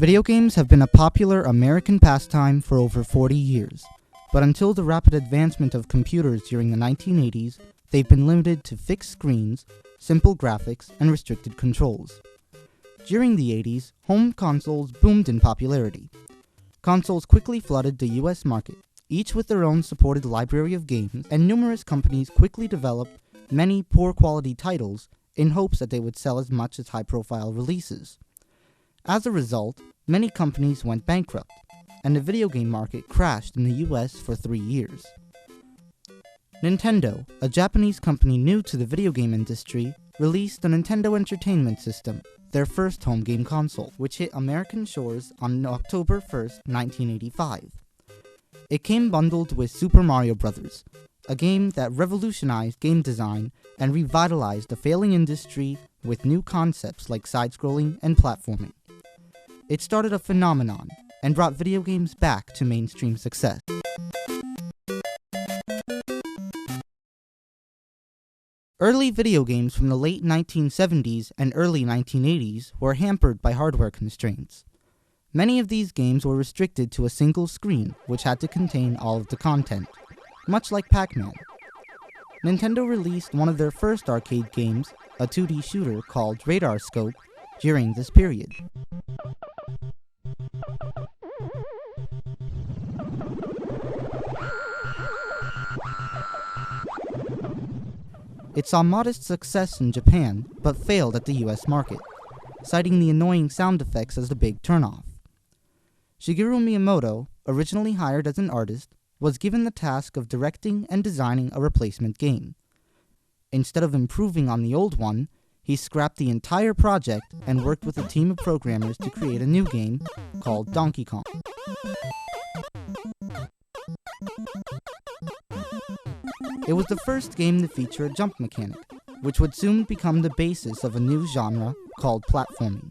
Video games have been a popular American pastime for over 40 years, but until the rapid advancement of computers during the 1980s, they've been limited to fixed screens, simple graphics, and restricted controls. During the 80s, home consoles boomed in popularity. Consoles quickly flooded the US market, each with their own supported library of games, and numerous companies quickly developed many poor-quality titles in hopes that they would sell as much as high-profile releases. As a result, many companies went bankrupt, and the video game market crashed in the US for 3 years. Nintendo, a Japanese company new to the video game industry, released the Nintendo Entertainment System, their first home game console, which hit American shores on October 1st, 1985. It came bundled with Super Mario Bros., a game that revolutionized game design and revitalized the failing industry with new concepts like side-scrolling and platforming. It started a phenomenon and brought video games back to mainstream success. Early video games from the late 1970s and early 1980s were hampered by hardware constraints. Many of these games were restricted to a single screen, which had to contain all of the content, much like Pac-Man. Nintendo released one of their first arcade games, a 2D shooter called Radar Scope, during this period. It saw modest success in Japan, but failed at the US market, citing the annoying sound effects as the big turnoff. Shigeru Miyamoto, originally hired as an artist, was given the task of directing and designing a replacement game. Instead of improving on the old one, he scrapped the entire project and worked with a team of programmers to create a new game called Donkey Kong. It was the first game to feature a jump mechanic, which would soon become the basis of a new genre called platforming.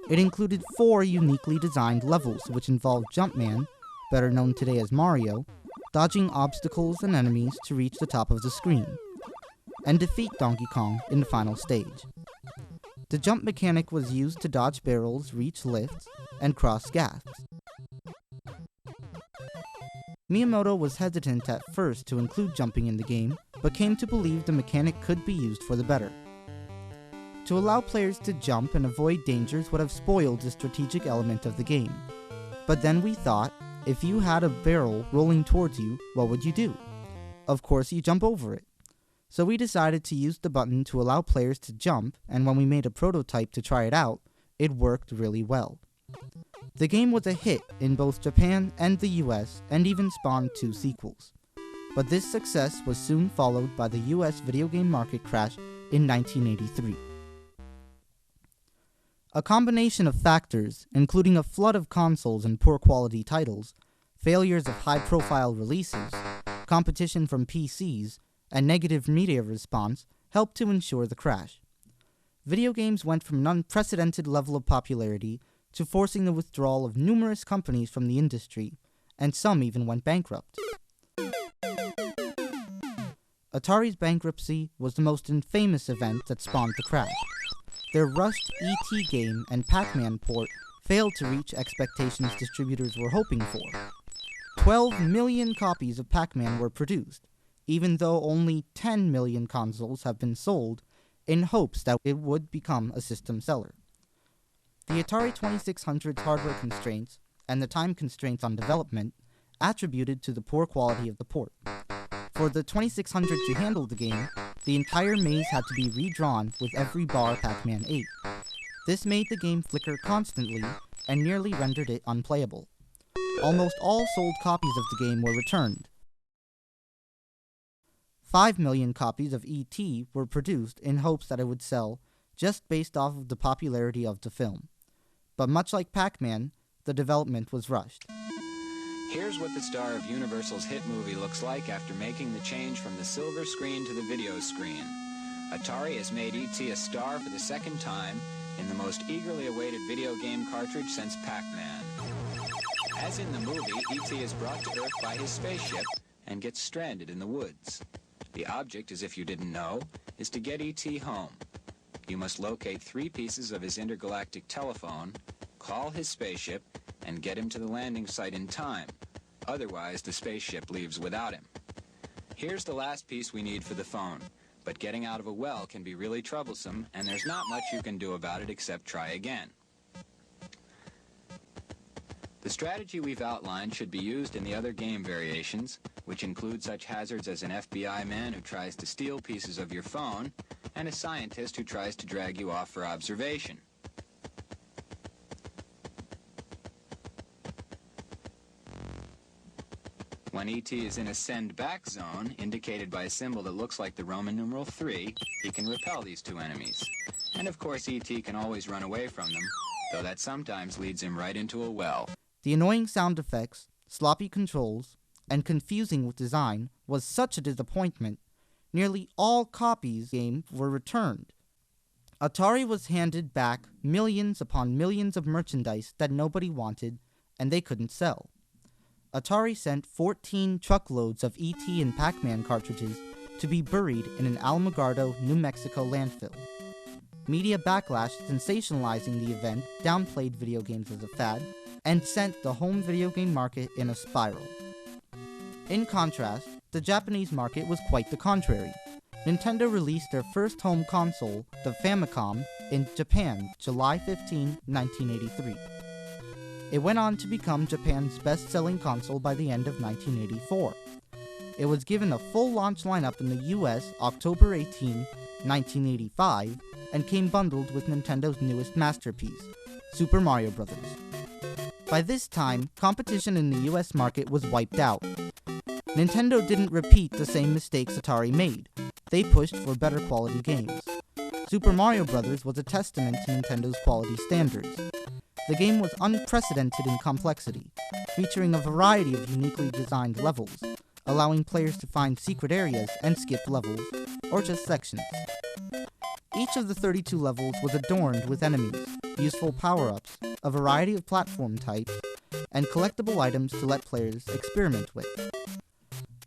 It included 4 uniquely designed levels which involved Jumpman, better known today as Mario, dodging obstacles and enemies to reach the top of the screen, and defeat Donkey Kong in the final stage. The jump mechanic was used to dodge barrels, reach lifts, and cross gaps. Miyamoto was hesitant at first to include jumping in the game, but came to believe the mechanic could be used for the better. To allow players to jump and avoid dangers would have spoiled the strategic element of the game. But then we thought, if you had a barrel rolling towards you, what would you do? Of course you jump over it. So we decided to use the button to allow players to jump, and when we made a prototype to try it out, it worked really well. The game was a hit in both Japan and the US, and even spawned 2 sequels. But this success was soon followed by the US video game market crash in 1983. A combination of factors, including a flood of consoles and poor quality titles, failures of high-profile releases, competition from PCs, and negative media response, helped to ensure the crash. Video games went from an unprecedented level of popularity to forcing the withdrawal of numerous companies from the industry, and some even went bankrupt. Atari's bankruptcy was the most infamous event that spawned the crash. Their rushed E.T. game and Pac-Man port failed to reach expectations distributors were hoping for. 12 million copies of Pac-Man were produced, even though only 10 million consoles have been sold, in hopes that it would become a system seller. The Atari 2600's hardware constraints, and the time constraints on development, attributed to the poor quality of the port. For the 2600 to handle the game, the entire maze had to be redrawn with every bar Pac-Man ate. This made the game flicker constantly, and nearly rendered it unplayable. Almost all sold copies of the game were returned. 5 million copies of E.T. were produced in hopes that it would sell, just based off of the popularity of the film. But much like Pac-Man, the development was rushed. Here's what the star of Universal's hit movie looks like after making the change from the silver screen to the video screen. Atari has made E.T. a star for the second time in the most eagerly awaited video game cartridge since Pac-Man. As in the movie, E.T. is brought to Earth by his spaceship and gets stranded in the woods. The object, as if you didn't know, is to get E.T. home. You must locate 3 pieces of his intergalactic telephone, call his spaceship and get him to the landing site in time. Otherwise, the spaceship leaves without him. Here's the last piece we need for the phone, but getting out of a well can be really troublesome, and there's not much you can do about it except try again. The strategy we've outlined should be used in the other game variations, which include such hazards as an FBI man who tries to steal pieces of your phone, and a scientist who tries to drag you off for observation. When E.T. is in a send-back zone, indicated by a symbol that looks like the Roman numeral 3, he can repel these two enemies. And of course, E.T. can always run away from them, though that sometimes leads him right into a well. The annoying sound effects, sloppy controls, and confusing with design was such a disappointment, nearly all copies of the game were returned. Atari was handed back millions upon millions of merchandise that nobody wanted and they couldn't sell. Atari sent 14 truckloads of E.T. and Pac-Man cartridges to be buried in an Alamogordo, New Mexico landfill. Media backlash sensationalizing the event downplayed video games as a fad and sent the home video game market in a spiral. In contrast, the Japanese market was quite the contrary. Nintendo released their first home console, the Famicom, in Japan, July 15, 1983. It went on to become Japan's best-selling console by the end of 1984. It was given a full launch lineup in the US October 18, 1985, and came bundled with Nintendo's newest masterpiece, Super Mario Bros. By this time, competition in the US market was wiped out. Nintendo didn't repeat the same mistakes Atari made. They pushed for better quality games. Super Mario Bros. Was a testament to Nintendo's quality standards. The game was unprecedented in complexity, featuring a variety of uniquely designed levels, allowing players to find secret areas and skip levels, or just sections. Each of the 32 levels was adorned with enemies, useful power-ups, a variety of platform types, and collectible items to let players experiment with.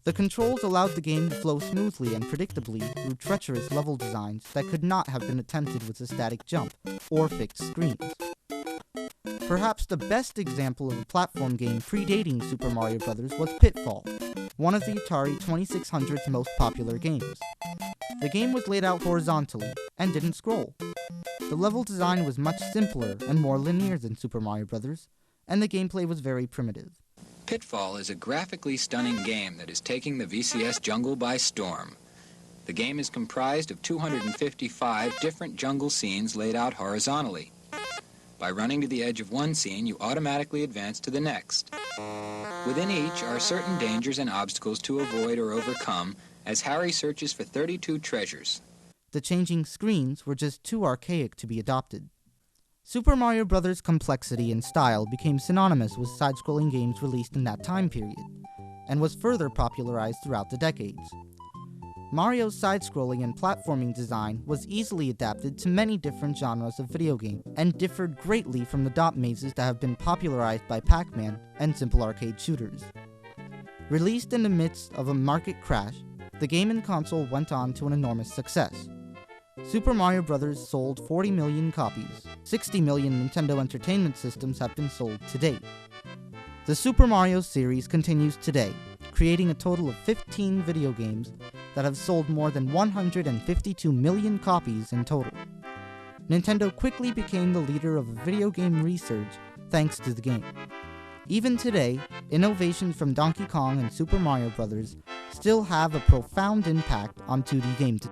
The controls allowed the game to flow smoothly and predictably through treacherous level designs that could not have been attempted with a static jump or fixed screens. Perhaps the best example of a platform game predating Super Mario Bros. Was Pitfall, one of the Atari 2600's most popular games. The game was laid out horizontally and didn't scroll. The level design was much simpler and more linear than Super Mario Bros., and the gameplay was very primitive. Pitfall is a graphically stunning game that is taking the VCS jungle by storm. The game is comprised of 255 different jungle scenes laid out horizontally. By running to the edge of one scene, you automatically advance to the next. Within each are certain dangers and obstacles to avoid or overcome as Harry searches for 32 treasures. The changing screens were just too archaic to be adopted. Super Mario Bros.' complexity and style became synonymous with side-scrolling games released in that time period, and was further popularized throughout the decades. Mario's side-scrolling and platforming design was easily adapted to many different genres of video game, and differed greatly from the dot mazes that have been popularized by Pac-Man and simple arcade shooters. Released in the midst of a market crash, the game and console went on to an enormous success. Super Mario Bros. Sold 40 million copies. 60 million Nintendo Entertainment Systems have been sold to date. The Super Mario series continues today, creating a total of 15 video games that have sold more than 152 million copies in total. Nintendo quickly became the leader of video game research thanks to the game. Even today, innovations from Donkey Kong and Super Mario Bros. Still have a profound impact on 2D games.